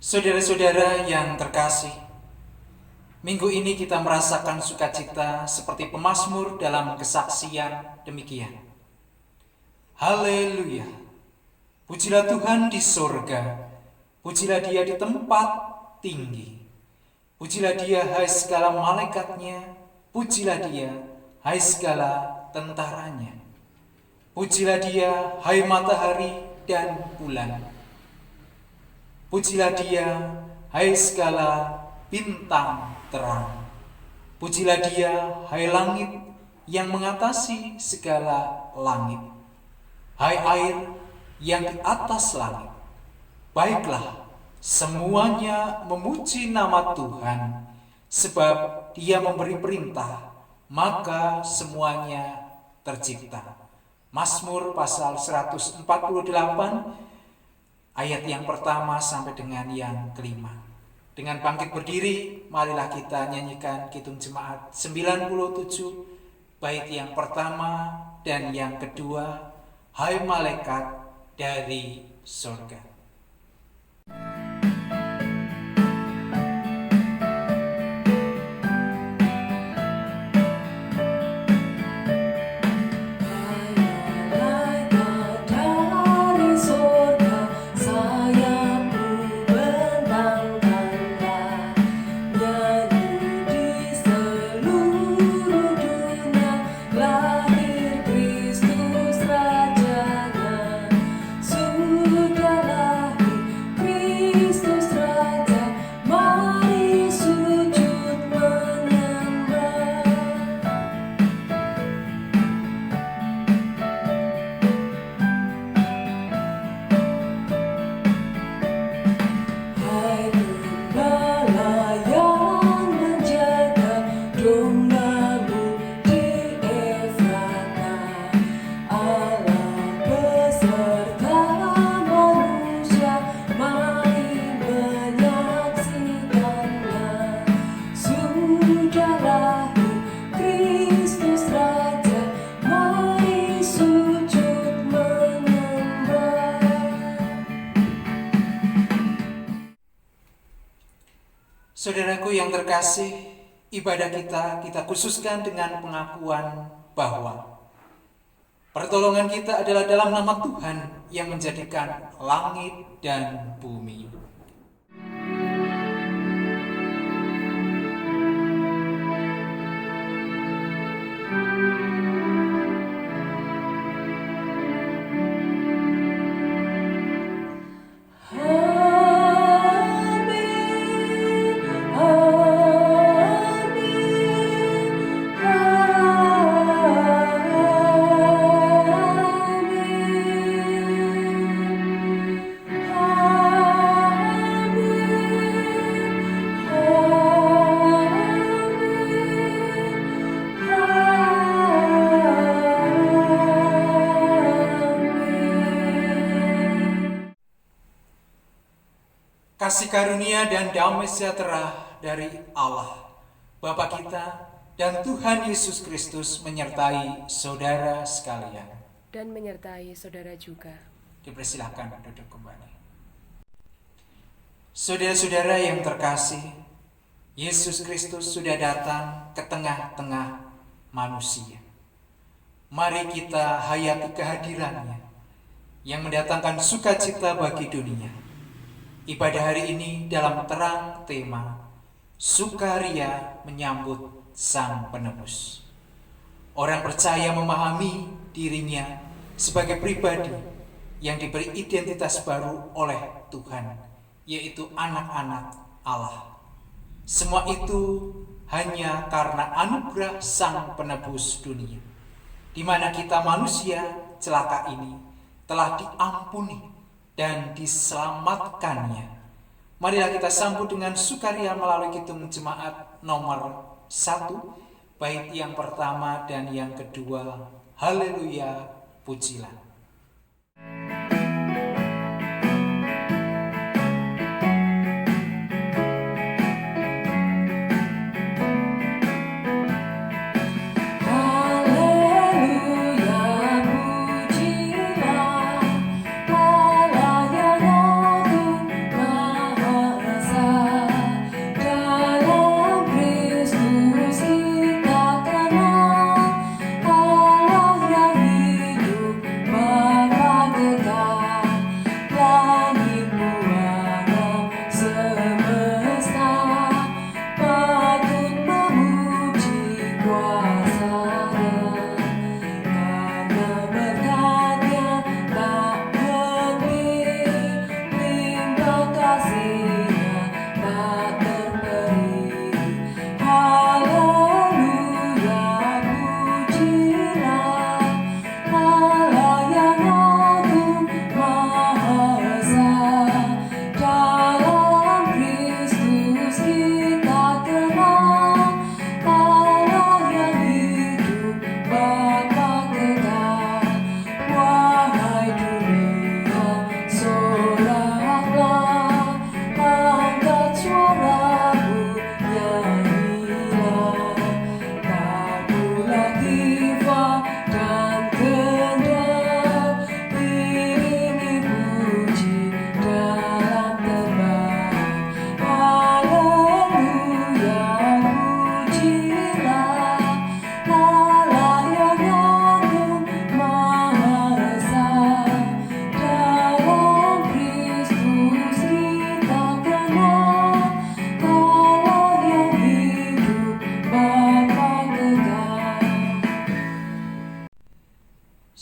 Saudara-saudara yang terkasih, minggu ini kita merasakan sukacita seperti pemazmur dalam kesaksian demikian. Haleluya, pujilah Tuhan di sorga, pujilah Dia di tempat tinggi, pujilah Dia hai segala malaikatnya, pujilah Dia hai segala tentaranya, pujilah Dia hai matahari dan bulan, pujilah Dia, hai segala bintang terang. Pujilah Dia, hai langit yang mengatasi segala langit. Hai air yang di atas langit. Baiklah, semuanya memuji nama Tuhan, sebab Dia memberi perintah, maka semuanya tercipta. Mazmur pasal 148 ayat yang pertama sampai dengan yang kelima. Dengan bangkit berdiri, marilah kita nyanyikan Kidung Jemaat 97, bait yang pertama dan yang kedua, Hai Malaikat dari Surga. Saudaraku yang terkasih, ibadah kita khususkan dengan pengakuan bahwa pertolongan kita adalah dalam nama Tuhan yang menjadikan langit dan bumi. Kasih karunia dan damai sejahtera dari Allah, Bapa kita dan Tuhan Yesus Kristus menyertai saudara sekalian. Dan menyertai saudara juga. Dipersilakan duduk kembali. Saudara-saudara yang terkasih, Yesus Kristus sudah datang ke tengah-tengah manusia. Mari kita hayati kehadirannya yang mendatangkan sukacita bagi dunia. Ibadah hari ini dalam terang tema Sukaria menyambut Sang Penebus. Orang percaya memahami dirinya sebagai pribadi yang diberi identitas baru oleh Tuhan, yaitu anak-anak Allah. Semua itu hanya karena anugerah Sang Penebus dunia, di mana kita manusia celaka ini telah diampuni dan diselamatkannya. Marilah kita sambut dengan sukaria melalui Kidung Jemaat nomor 1, bait yang pertama dan yang kedua, Haleluya, pujilah. Haleluya, pujilah Allah yang agung maha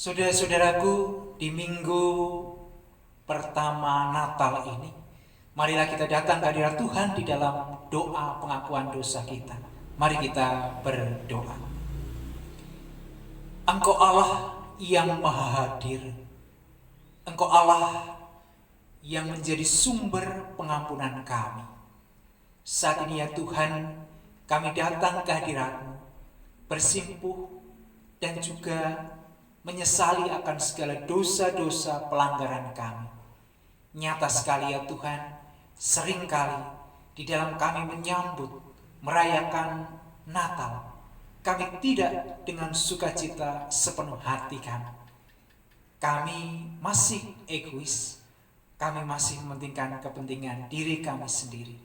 Saudara-saudaraku, di minggu pertama Natal ini, marilah kita datang ke hadirat Tuhan di dalam doa pengakuan dosa kita. Mari kita berdoa. Engkau Allah yang maha hadir. Engkau Allah yang menjadi sumber pengampunan kami. Saat ini ya Tuhan, kami datang ke hadirat-Mu, bersimpuh dan juga menyesali akan segala dosa-dosa pelanggaran kami. Nyata sekali ya Tuhan, seringkali di dalam kami menyambut, merayakan Natal, kami tidak dengan sukacita sepenuh hati kami. Kami masih egois, kami masih mementingkan kepentingan diri kami sendiri.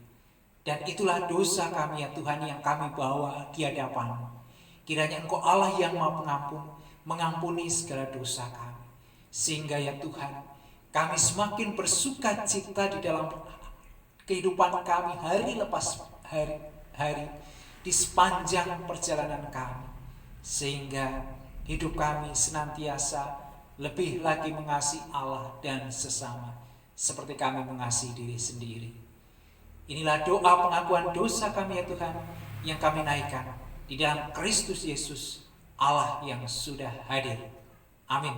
Dan itulah dosa kami ya Tuhan yang kami bawa di hadapan-Mu. Kiranya Engkau Allah yang Maha Pengampun, mengampuni segala dosa kami. Sehingga ya Tuhan, kami semakin bersuka cita di dalam kehidupan kami hari lepas hari di sepanjang perjalanan kami. Sehingga hidup kami senantiasa lebih lagi mengasihi Allah dan sesama, seperti kami mengasihi diri sendiri. Inilah doa pengakuan dosa kami ya Tuhan, yang kami naikkan di dalam Kristus Yesus, Allah yang sudah hadir. Amin.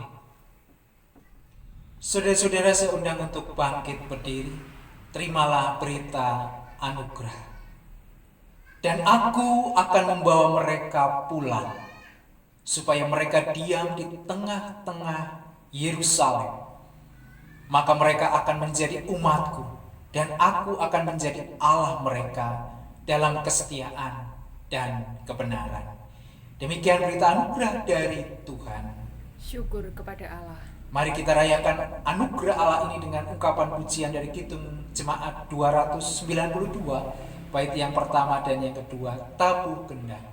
Saudara-saudara, saya undang untuk bangkit berdiri. Terimalah berita anugerah. Dan aku akan membawa mereka pulang, supaya mereka diam di tengah-tengah Yerusalem. Maka mereka akan menjadi umatku, dan aku akan menjadi Allah mereka dalam kesetiaan dan kebenaran. Demikian berita anugerah dari Tuhan. Syukur kepada Allah. Mari kita rayakan anugerah Allah ini dengan ungkapan pujian dari Kidung Jemaat 292, bait yang pertama dan yang kedua, Tabuh Gendang.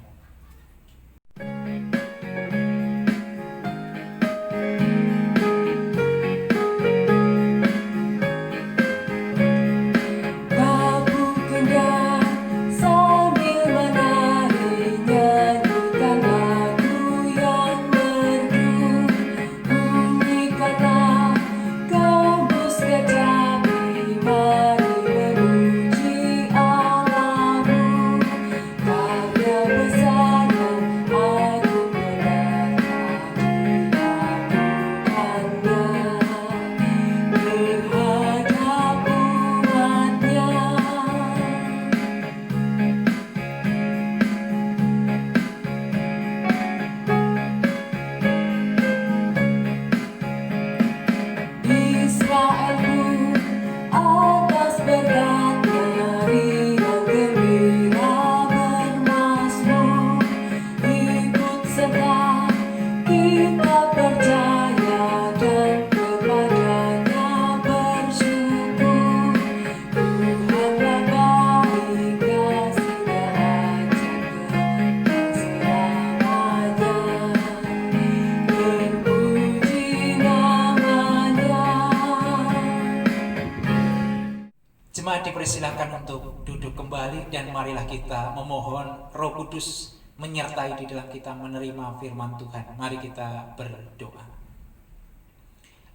Dipersilakan untuk duduk kembali dan marilah kita memohon Roh Kudus menyertai di dalam kita menerima firman Tuhan. Mari kita berdoa.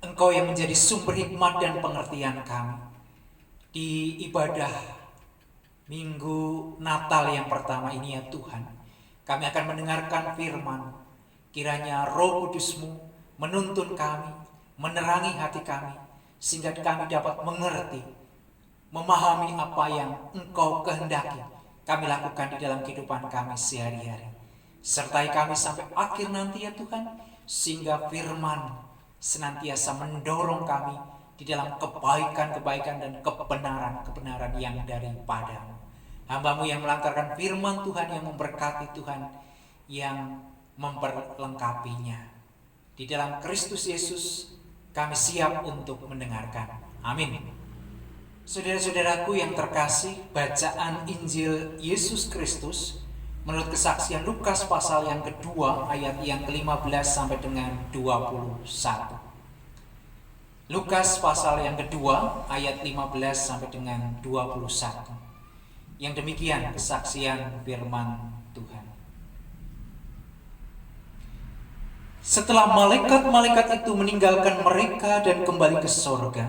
Engkau yang menjadi sumber hikmat dan pengertian kami di ibadah Minggu Natal yang pertama ini ya Tuhan, kami akan mendengarkan firman. Kiranya Roh Kudus-Mu menuntun kami, menerangi hati kami, sehingga kami dapat mengerti, memahami apa yang Engkau kehendaki kami lakukan di dalam kehidupan kami sehari-hari. Sertai kami sampai akhir nanti ya Tuhan, sehingga firman senantiasa mendorong kami di dalam kebaikan-kebaikan dan kebenaran-kebenaran yang daripada-Mu. Hamba-Mu yang melantarkan firman Tuhan, yang memberkati Tuhan, yang memperlengkapinya. Di dalam Kristus Yesus kami siap untuk mendengarkan. Amin. Saudara-saudaraku yang terkasih, bacaan Injil Yesus Kristus menurut kesaksian Lukas pasal yang kedua ayat yang ke-15 sampai dengan 21. Lukas pasal yang kedua ayat 15 sampai dengan 21. Yang demikian kesaksian firman Tuhan. Setelah malaikat-malaikat itu meninggalkan mereka dan kembali ke sorga,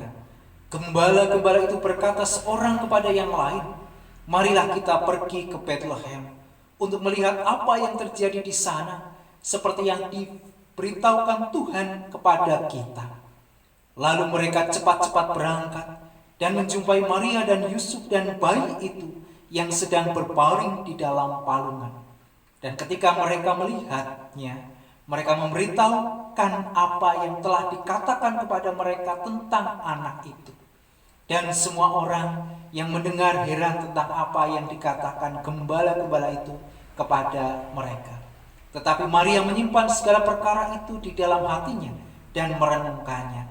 gembala-gembala itu berkata seorang kepada yang lain, "Marilah kita pergi ke Bethlehem untuk melihat apa yang terjadi di sana, seperti yang diberitahukan Tuhan kepada kita." Lalu mereka cepat-cepat berangkat dan menjumpai Maria dan Yusuf dan bayi itu yang sedang berbaring di dalam palungan. Dan ketika mereka melihatnya, mereka memberitahukan apa yang telah dikatakan kepada mereka tentang anak itu. Dan semua orang yang mendengar heran tentang apa yang dikatakan gembala-gembala itu kepada mereka. Tetapi Maria menyimpan segala perkara itu di dalam hatinya dan merenungkannya.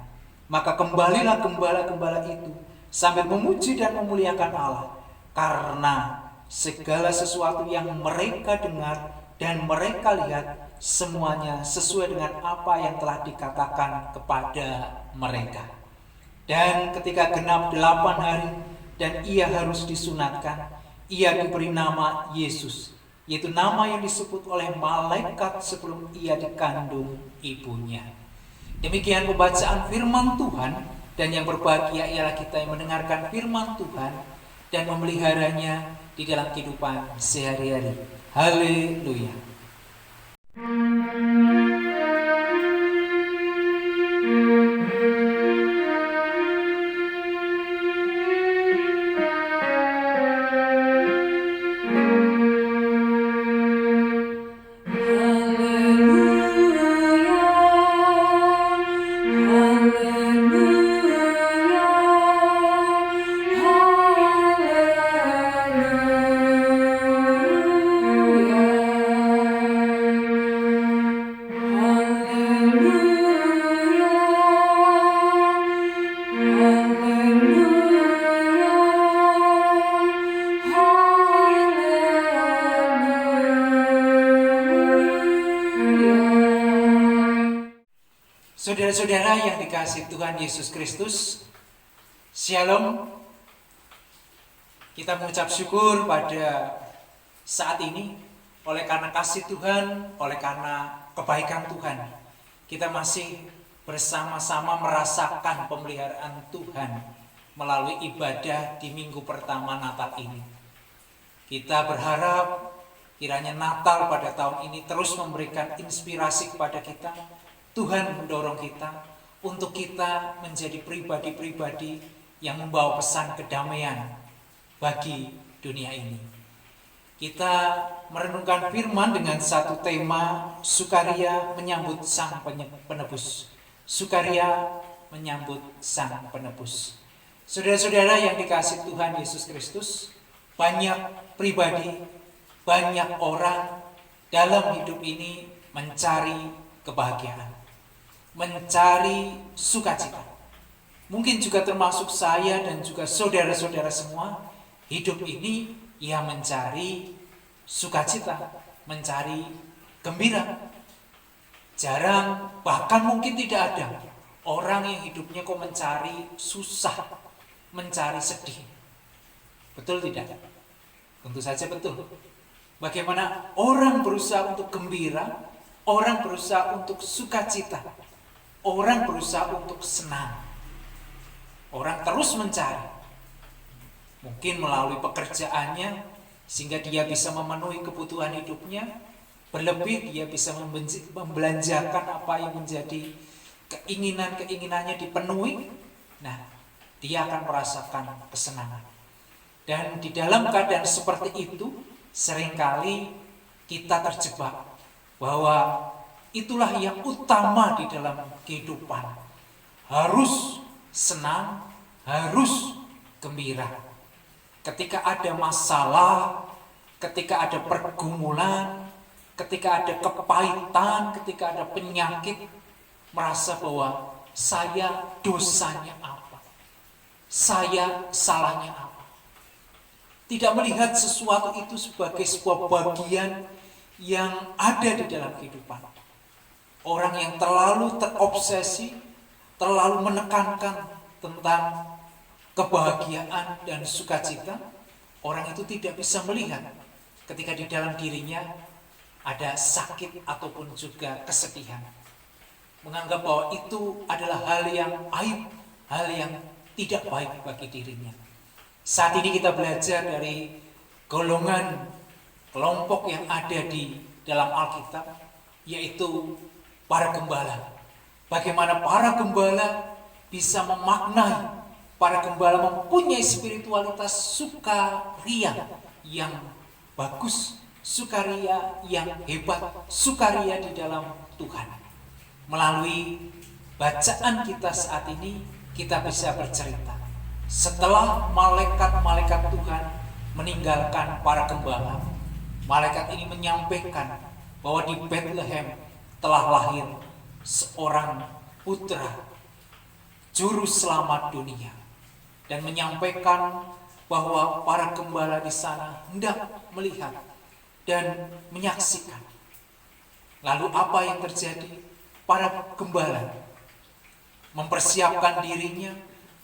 Maka kembalilah gembala-gembala itu sambil memuji dan memuliakan Allah, karena segala sesuatu yang mereka dengar dan mereka lihat semuanya sesuai dengan apa yang telah dikatakan kepada mereka. Dan ketika genap 8 hari dan ia harus disunatkan, ia diberi nama Yesus, yaitu nama yang disebut oleh malaikat sebelum ia dikandung ibunya. Demikian pembacaan firman Tuhan, dan yang berbahagia ialah kita yang mendengarkan firman Tuhan dan memeliharanya di dalam kehidupan sehari-hari. Haleluya. Saudara-saudara yang dikasihi Tuhan Yesus Kristus, Shalom. Kita mengucap syukur pada saat ini oleh karena kasih Tuhan, oleh karena kebaikan Tuhan. Kita masih bersama-sama merasakan pemeliharaan Tuhan melalui ibadah di minggu pertama Natal ini. Kita berharap kiranya Natal pada tahun ini terus memberikan inspirasi kepada kita. Tuhan mendorong kita untuk kita menjadi pribadi-pribadi yang membawa pesan kedamaian bagi dunia ini. Kita merenungkan firman dengan satu tema, sukaria menyambut Sang Penebus. Sukaria menyambut Sang Penebus. Saudara-saudara yang dikasihi Tuhan Yesus Kristus, banyak pribadi, banyak orang dalam hidup ini mencari kebahagiaan, mencari sukacita. Mungkin juga termasuk saya dan juga saudara-saudara semua, hidup ini ia mencari sukacita, mencari gembira. Jarang, bahkan mungkin tidak ada orang yang hidupnya kok mencari susah, mencari sedih. Betul tidak? Tentu saja betul. Bagaimana orang berusaha untuk gembira, orang berusaha untuk sukacita, orang berusaha untuk senang. Orang terus mencari. Mungkin melalui pekerjaannya sehingga dia bisa memenuhi kebutuhan hidupnya. Berlebih dia bisa membelanjakan apa yang menjadi keinginannya dipenuhi. Nah, dia akan merasakan kesenangan. Dan di dalam keadaan seperti itu, seringkali kita terjebak bahwa itulah yang utama di dalam kehidupan. Harus senang, harus gembira. Ketika ada masalah, ketika ada pergumulan, ketika ada kepahitan, ketika ada penyakit, merasa bahwa saya dosanya apa? Saya salahnya apa? Tidak melihat sesuatu itu sebagai sebuah bagian yang ada di dalam kehidupan. Orang yang terlalu terobsesi, terlalu menekankan tentang kebahagiaan dan sukacita, orang itu tidak bisa melihat ketika di dalam dirinya ada sakit ataupun juga kesedihan. menganggap bahwa itu adalah hal yang aib, hal yang tidak baik bagi dirinya. Saat ini kita belajar dari golongan kelompok yang ada di dalam Alkitab, yaitu para gembala. Bagaimana para gembala bisa memaknai, para gembala mempunyai spiritualitas sukaria yang bagus, sukaria yang hebat, sukaria di dalam Tuhan. Melalui bacaan kita saat ini, kita bisa bercerita. Setelah malaikat-malaikat Tuhan meninggalkan para gembala, malaikat ini menyampaikan bahwa di Bethlehem telah lahir seorang putra, juru selamat dunia, dan menyampaikan bahwa para gembala di sana hendak melihat dan menyaksikan. Lalu apa yang terjadi? Para gembala mempersiapkan dirinya,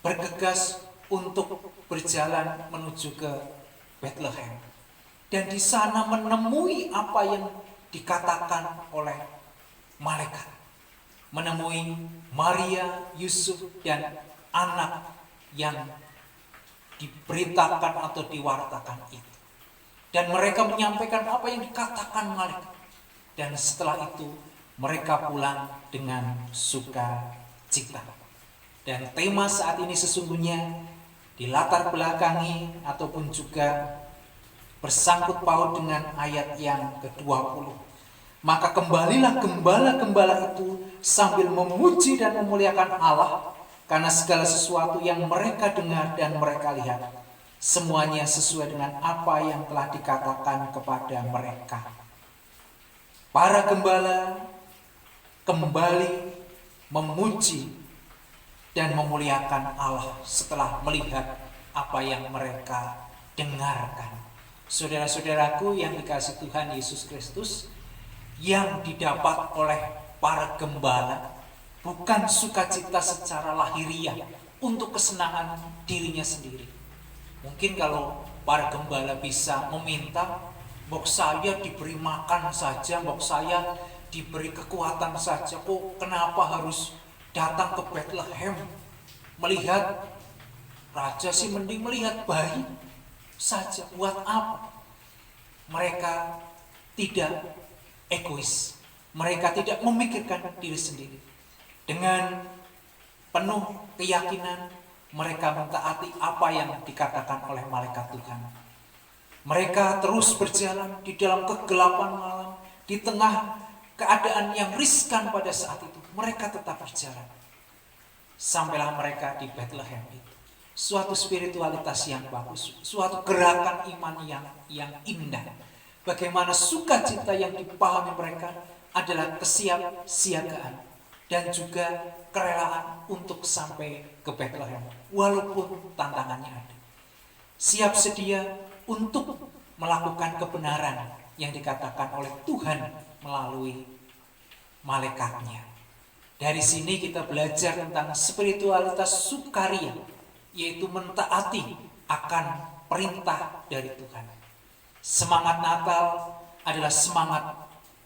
bergegas untuk berjalan menuju ke Bethlehem. Dan di sana menemui apa yang dikatakan oleh malaikat. Menemui Maria, Yusuf, dan anak yang diberitakan atau diwartakan itu. Dan mereka menyampaikan apa yang dikatakan malaikat. Dan setelah itu mereka pulang dengan sukacita. Dan tema saat ini sesungguhnya dilatar belakangi ataupun juga bersangkut paut dengan ayat yang ke-20. Maka kembalilah gembala-gembala itu sambil memuji dan memuliakan Allah, karena segala sesuatu yang mereka dengar dan mereka lihat, semuanya sesuai dengan apa yang telah dikatakan kepada mereka. Para gembala kembali memuji dan memuliakan Allah setelah melihat apa yang mereka dengarkan. Saudara-saudaraku yang dikasihi Tuhan Yesus Kristus, yang didapat oleh para gembala bukan sukacita secara lahiriah untuk kesenangan dirinya sendiri. Mungkin kalau para gembala bisa meminta, "Mbok saya diberi makan saja, mbok saya diberi kekuatan saja, kok kenapa harus datang ke Bethlehem melihat raja sih, mending melihat bayi saja, buat apa?" Mereka tidak egois, mereka tidak memikirkan diri sendiri. Dengan penuh keyakinan mereka mentaati apa yang dikatakan oleh malaikat Tuhan. Mereka terus berjalan di dalam kegelapan malam, di tengah keadaan yang riskan pada saat itu. Mereka tetap berjalan. Sampailah mereka di Bethlehem itu. Suatu spiritualitas yang bagus, suatu gerakan iman yang indah. Bagaimana sukacita yang dipahami mereka adalah kesiapsiagaan dan juga kerelaan untuk sampai ke Bethlehem walaupun tantangannya ada. Siap sedia untuk melakukan kebenaran yang dikatakan oleh Tuhan melalui malaikatnya. Dari sini kita belajar tentang spiritualitas sukaria, yaitu mentaati akan perintah dari Tuhan. Semangat Natal adalah semangat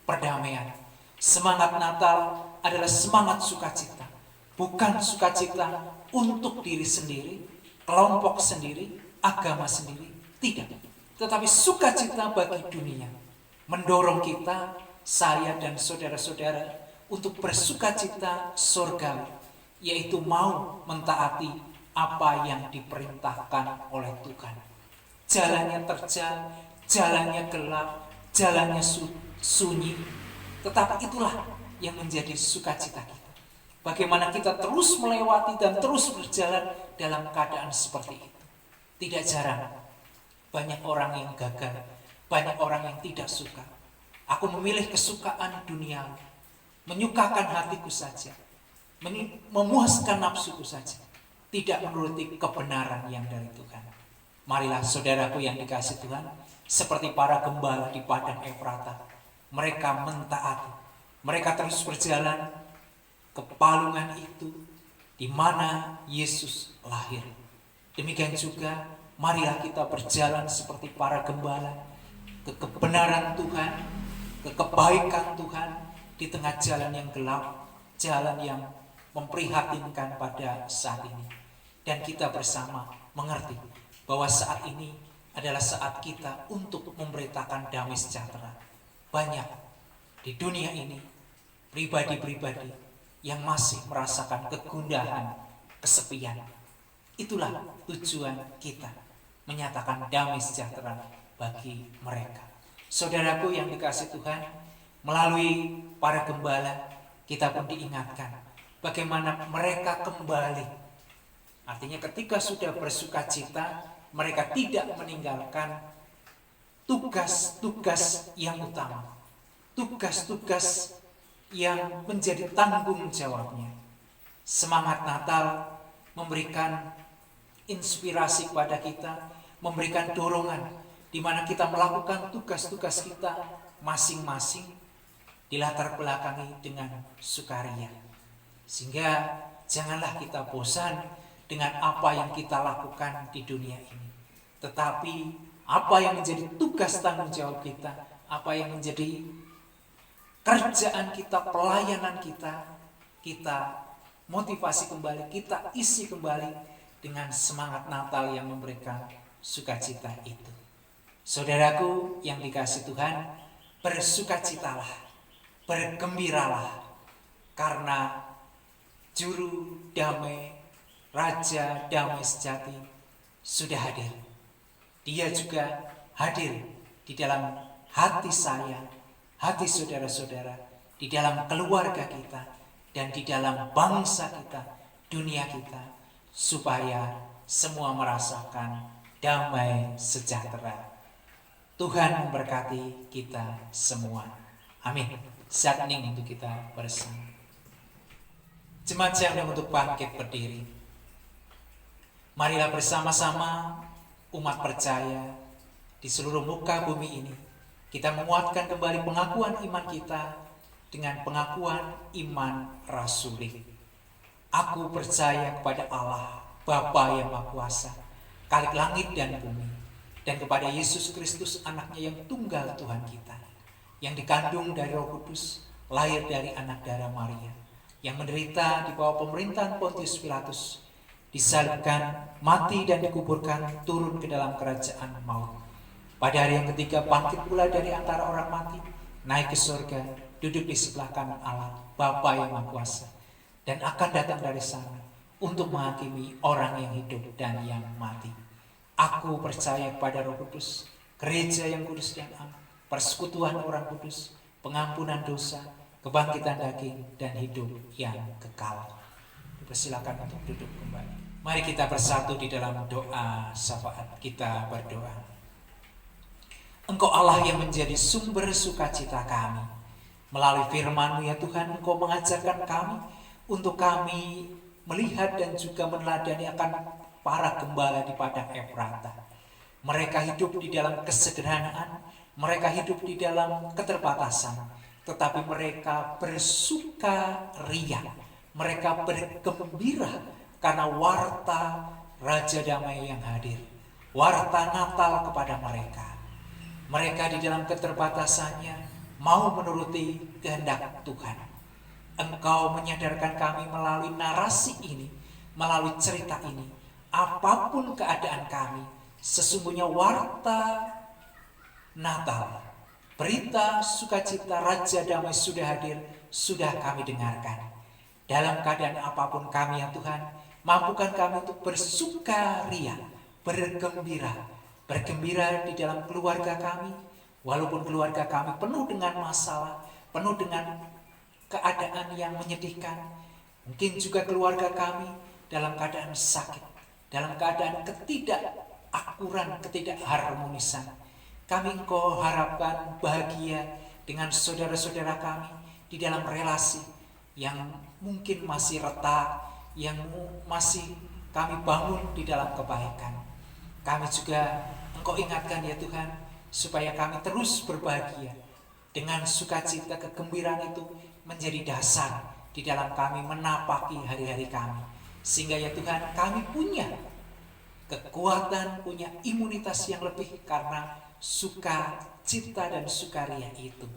perdamaian. Semangat Natal adalah semangat sukacita. Bukan sukacita untuk diri sendiri, kelompok sendiri, agama sendiri. Tidak. Tetapi sukacita bagi dunia. Mendorong kita, saya dan saudara-saudara, untuk bersukacita surgawi. Yaitu mau mentaati apa yang diperintahkan oleh Tuhan. Jalannya terjal, jalannya gelap, jalannya sunyi, tetapi itulah yang menjadi sukacita kita. Bagaimana kita terus melewati dan terus berjalan dalam keadaan seperti itu. Tidak jarang banyak orang yang gagal, banyak orang yang tidak suka. Aku memilih kesukaan dunia, menyukakan hatiku saja, memuaskan nafsuku saja, tidak menuruti kebenaran yang dari Tuhan. Marilah saudaraku yang dikasihi Tuhan, seperti para gembala di padang Efrata, mereka mentaati, mereka terus berjalan ke palungan itu di mana Yesus lahir. Demikian juga marilah kita berjalan seperti para gembala ke kebenaran Tuhan, ke kebaikan Tuhan di tengah jalan yang gelap, jalan yang memprihatinkan pada saat ini. Dan kita bersama mengerti bahwa saat ini adalah saat kita untuk memberitakan damai sejahtera. Banyak di dunia ini pribadi-pribadi yang masih merasakan kegundahan, kesepian. Itulah tujuan kita, menyatakan damai sejahtera bagi mereka. Saudaraku yang dikasihi Tuhan, melalui para gembala kita pun diingatkan bagaimana mereka kembali. Artinya ketika sudah bersukacita, mereka tidak meninggalkan tugas-tugas yang utama, tugas-tugas yang menjadi tanggung jawabnya. Semangat Natal memberikan inspirasi kepada kita, memberikan dorongan di mana kita melakukan tugas-tugas kita masing-masing dilatar belakangi dengan sukaria. Sehingga janganlah kita bosan dengan apa yang kita lakukan di dunia ini. Tetapi apa yang menjadi tugas tanggung jawab kita, apa yang menjadi kerjaan kita, pelayanan kita, kita motivasi kembali, kita isi kembali dengan semangat Natal yang memberikan sukacita itu. Saudaraku yang dikasihi Tuhan, bersukacitalah, bergembiralah, karena Juru Damai, Raja Damai Sejati sudah hadir. Dia juga hadir di dalam hati saya, hati saudara-saudara, di dalam keluarga kita, dan di dalam bangsa kita, dunia kita, supaya semua merasakan damai sejahtera. Tuhan memberkati kita semua. Amin. Saat ini untuk kita bersama. Jemaat yang untuk bangkit berdiri. Marilah bersama-sama umat percaya di seluruh muka bumi ini kita menguatkan kembali pengakuan iman kita dengan pengakuan iman rasuli. Aku percaya kepada Allah, Bapa yang Maha Kuasa, Khalik langit dan bumi, dan kepada Yesus Kristus anaknya yang tunggal Tuhan kita, yang dikandung dari Roh Kudus, lahir dari anak darah Maria, yang menderita di bawah pemerintahan Pontius Pilatus, disalibkan, mati dan dikuburkan, turun ke dalam kerajaan maut. Pada hari yang ketiga bangkit pula dari antara orang mati, naik ke surga, duduk di sebelah kanan Allah, Bapa yang Maha Kuasa, dan akan datang dari sana untuk menghakimi orang yang hidup dan yang mati. Aku percaya kepada Roh Kudus, gereja yang kudus dan am, persekutuan orang kudus, pengampunan dosa, kebangkitan daging, dan hidup yang kekal. Persilakan untuk duduk kembali. Mari kita bersatu di dalam doa syafaat. Kita berdoa. Engkau Allah yang menjadi sumber sukacita kami. Melalui firman-Mu ya Tuhan, Engkau mengajarkan kami untuk kami melihat dan juga meneladani akan para gembala di padang Efrata. Mereka hidup di dalam kesederhanaan, mereka hidup di dalam keterbatasan, tetapi mereka bersukaria, mereka bergembira karena warta Raja Damai yang hadir, warta Natal kepada mereka. Mereka di dalam keterbatasannya mau menuruti kehendak Tuhan. Engkau menyadarkan kami melalui narasi ini, melalui cerita ini, apapun keadaan kami, sesungguhnya warta Natal, berita sukacita Raja Damai sudah hadir, sudah kami dengarkan. Dalam keadaan apapun kami ya Tuhan, mampukan kami untuk bersukaria, bergembira, bergembira di dalam keluarga kami, walaupun keluarga kami penuh dengan masalah, penuh dengan keadaan yang menyedihkan. Mungkin juga keluarga kami dalam keadaan sakit, dalam keadaan ketidakakuran, ketidakharmonisan. Kami Engkau harapkan bahagia dengan saudara-saudara kami di dalam relasi yang mungkin masih retak, yang masih kami bangun di dalam kebaikan. Kami juga Engkau ingatkan ya Tuhan, supaya kami terus berbahagia dengan sukacita, kegembiraan itu menjadi dasar di dalam kami menapaki hari-hari kami. Sehingga ya Tuhan, kami punya kekuatan, punya imunitas yang lebih karena sukacita dan sukaria itu.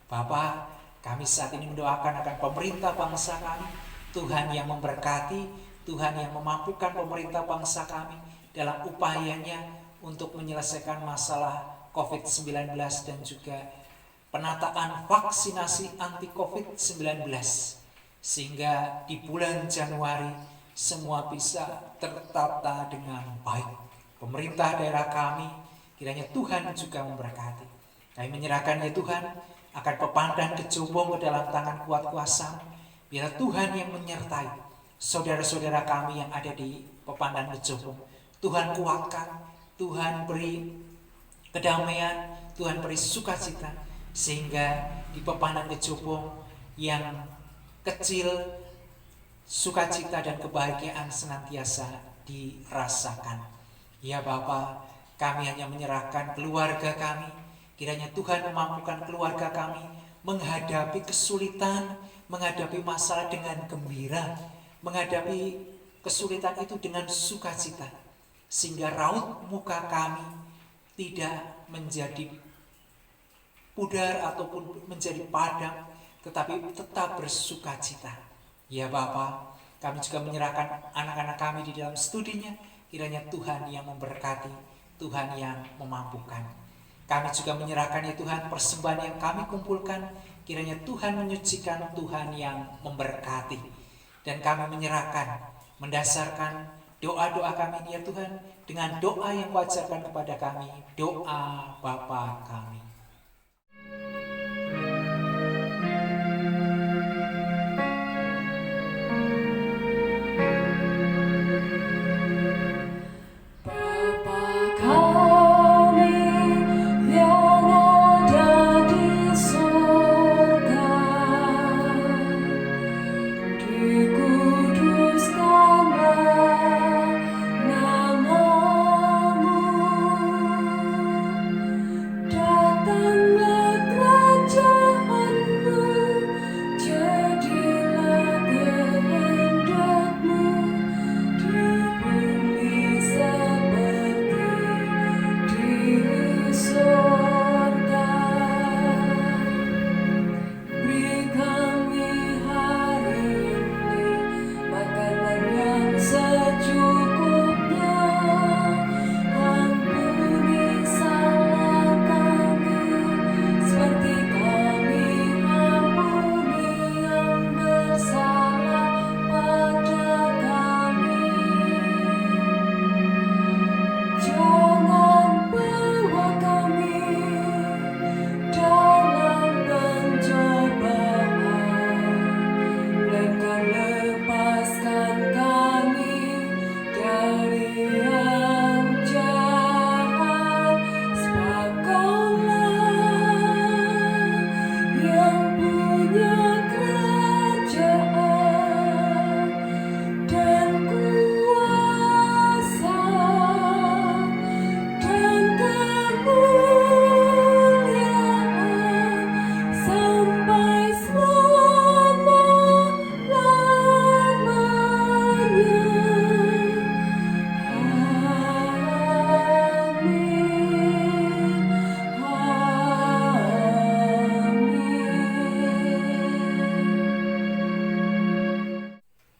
Bapa, Kami saat ini mendoakan akan pemerintah bangsa kami, Tuhan yang memberkati, Tuhan yang memampukan pemerintah bangsa kami dalam upayanya untuk menyelesaikan masalah COVID-19 dan juga penataan vaksinasi anti COVID-19, sehingga di bulan Januari semua bisa tertata dengan baik. Pemerintah daerah kami, kiranya Tuhan juga memberkati. Kami menyerahkan ya Tuhan akan Pepandan Kejubong ke dalam tangan kuat kuasa. Biar Tuhan yang menyertai saudara-saudara kami yang ada di Pepandan Kejubong. Tuhan kuatkan, Tuhan beri kedamaian, Tuhan beri sukacita, sehingga di Pepandan Kejubong yang kecil, sukacita dan kebahagiaan senantiasa dirasakan. Ya Bapa, kami hanya menyerahkan keluarga kami. Kiranya Tuhan memampukan keluarga kami menghadapi kesulitan, menghadapi masalah dengan gembira, menghadapi kesulitan itu dengan sukacita, sehingga raut muka kami tidak menjadi pudar ataupun menjadi padam, tetapi tetap bersukacita. Ya Bapa, kami juga menyerahkan anak-anak kami di dalam studinya. Kiranya Tuhan yang memberkati, Tuhan yang memampukan. Kami juga menyerahkan ya Tuhan persembahan yang kami kumpulkan. Kiranya Tuhan menyucikan, Tuhan yang memberkati. Dan kami menyerahkan, mendasarkan doa-doa kami ya Tuhan dengan doa yang wajarkan kepada kami, doa Bapa kami.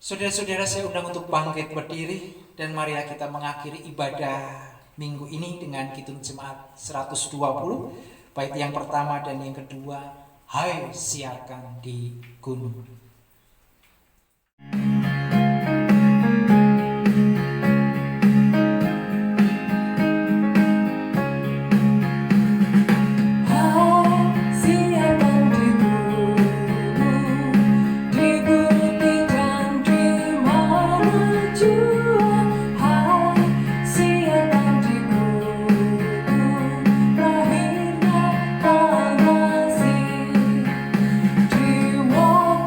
Saudara-saudara, saya undang untuk bangkit berdiri dan marilah kita mengakhiri ibadah minggu ini dengan Kidung Jemaat 120, bait yang pertama dan yang kedua, Hai siarkan di gunung.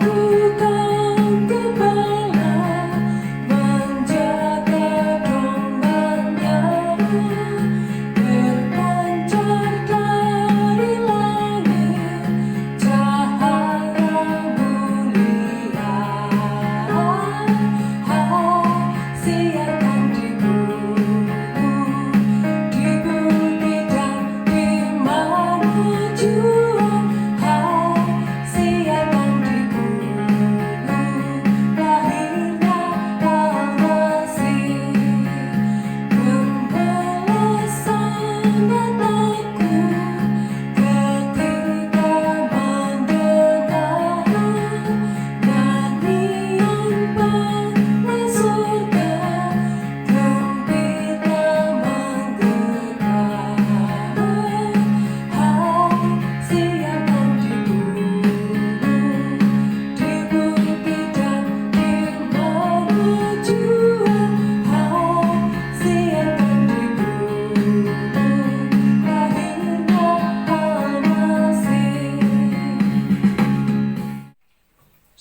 Ku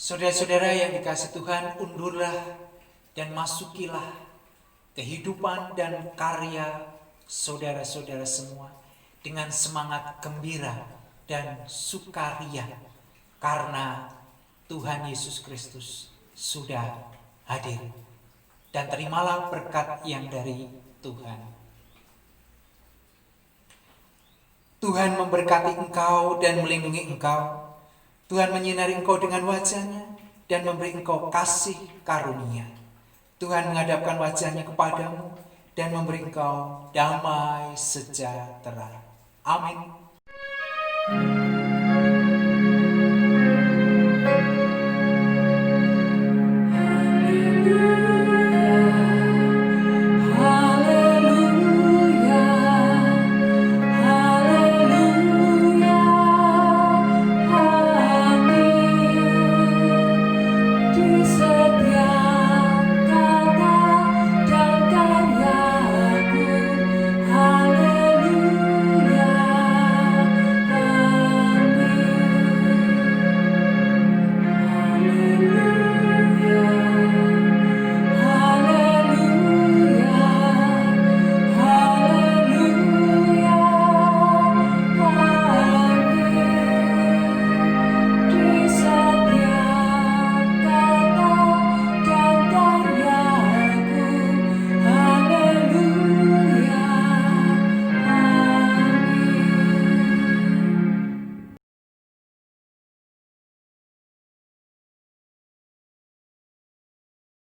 Saudara-saudara yang dikasihi Tuhan, undurlah dan masukilah kehidupan dan karya saudara-saudara semua dengan semangat gembira dan sukaria, karena Tuhan Yesus Kristus sudah hadir. Dan terimalah berkat yang dari Tuhan. Tuhan memberkati engkau dan melindungi engkau. Tuhan menyinari engkau dengan wajah-Nya dan memberi engkau kasih karunia. Tuhan menghadapkan wajah-Nya kepadamu dan memberi engkau damai sejahtera. Amin.